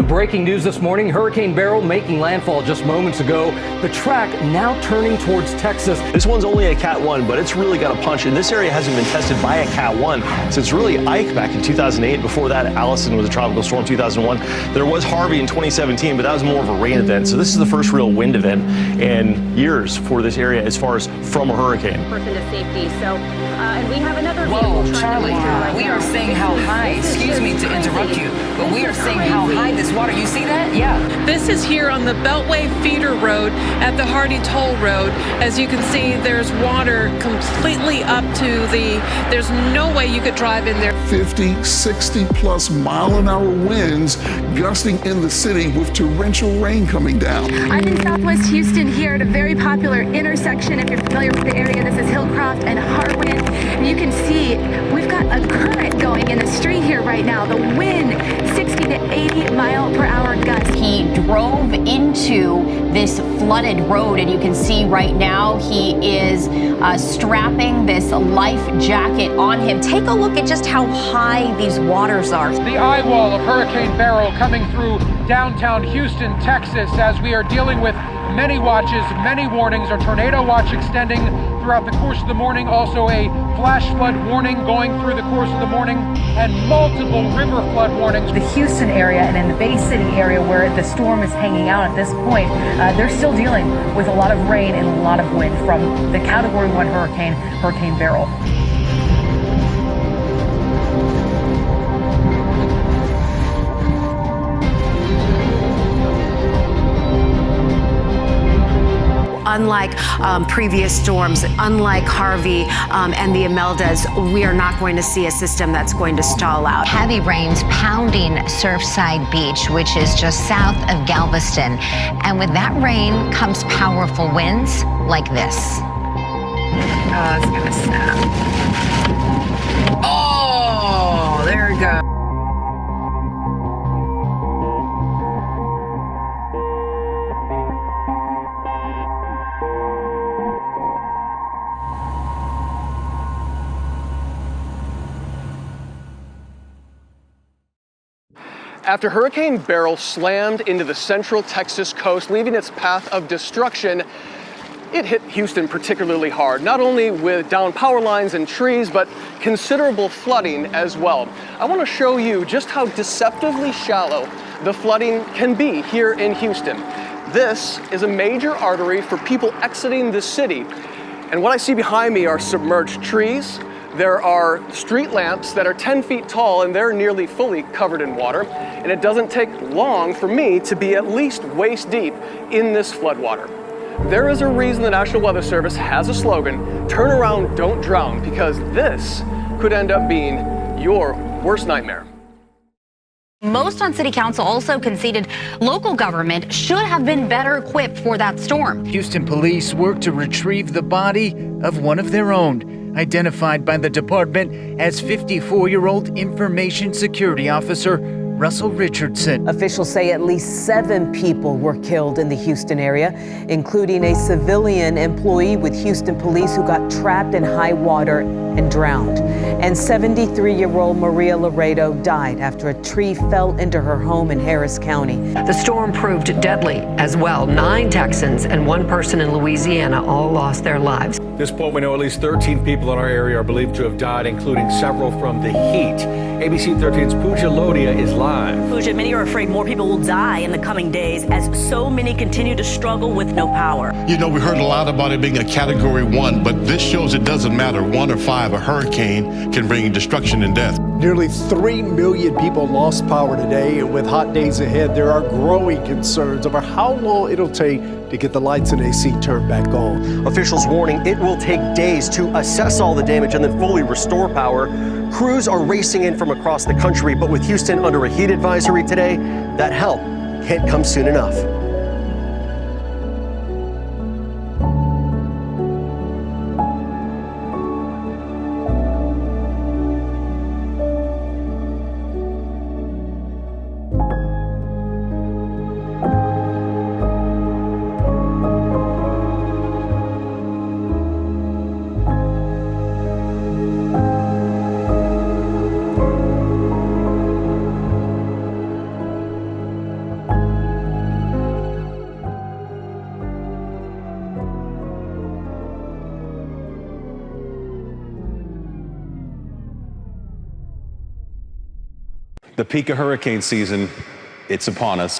Breaking news this morning, Hurricane Beryl making landfall just moments ago. The track now turning towards Texas. This one's only a Cat 1, but it's really got a punch. And this area hasn't been tested by a Cat 1 since really Ike back in 2008. Before that, Allison was a tropical storm 2001. There was Harvey in 2017, but that was more of a rain event. So this is the first real wind event in years for this area as far as from a hurricane. Person to safety. So, and we have another Whoa, Charlie, we are seeing how high, excuse me to interrupt you, but we are seeing how high this water, you see that? Yeah. This is here on the Beltway feeder road at the Hardy Toll Road. As you can see, there's water completely up to there's no way you could drive in there. 50, 60 plus mile-an-hour winds gusting in the city with torrential rain coming down. I'm in Southwest Houston here at a very popular intersection. If you're familiar with the area, this is Hillcroft and Hartwind. And you can see we've got a current going in the street here right now. The wind, 60 to 80 mile per hour gusts. He drove into this flooded road, and you can see right now he is strapping this life jacket on him. Take a look at just how high these waters are. The eye wall of Hurricane Beryl coming through downtown Houston, Texas, as we are dealing with many watches, many warnings. A tornado watch extending throughout the course of the morning. Also a flash flood warning going through the course of the morning, and multiple river flood warnings. The Houston area and in the Bay City area where the storm is hanging out at this point, they're still dealing with a lot of rain and a lot of wind from the Category 1 hurricane, Hurricane Beryl. Unlike previous storms, unlike Harvey and the Imeldas, we are not going to see a system that's going to stall out. Heavy rains pounding Surfside Beach, which is just south of Galveston. And with that rain comes powerful winds like this. Oh, it's gonna snap. Oh, there we go. After Hurricane Beryl slammed into the central Texas coast, leaving its path of destruction, it hit Houston particularly hard, not only with downed power lines and trees, but considerable flooding as well. I want to show you just how deceptively shallow the flooding can be here in Houston. This is a major artery for people exiting the city. And what I see behind me are submerged trees. There are street lamps that are 10 feet tall, and they're nearly fully covered in water. And it doesn't take long for me to be at least waist deep in this floodwater. There is a reason the National Weather Service has a slogan, "Turn around, don't drown," because this could end up being your worst nightmare. Most on city council also conceded local government should have been better equipped for that storm. Houston police worked to retrieve the body of one of their own, identified by the department as 54-year-old information security officer Russell Richardson. Officials say at least 7 people were killed in the Houston area, including a civilian employee with Houston police who got trapped in high water and drowned. And 73-year-old Maria Laredo died after a tree fell into her home in Harris County. The storm proved deadly as well. 9 Texans and 1 person in Louisiana all lost their lives. At this point, we know at least 13 people in our area are believed to have died, including several from the heat. ABC 13's Pooja Lodia is live. Pooja, many are afraid more people will die in the coming days as so many continue to struggle with no power. You know, we heard a lot about it being a Category 1, but this shows it doesn't matter. 1 or 5, a hurricane can bring destruction and death. Nearly 3 million people lost power today, and with hot days ahead, there are growing concerns over how long it'll take to get the lights and AC turned back on. Officials warning it will take days to assess all the damage and then fully restore power. Crews are racing in from across the country, but with Houston under a heat advisory today, that help can't come soon enough. The peak of hurricane season, it's upon us.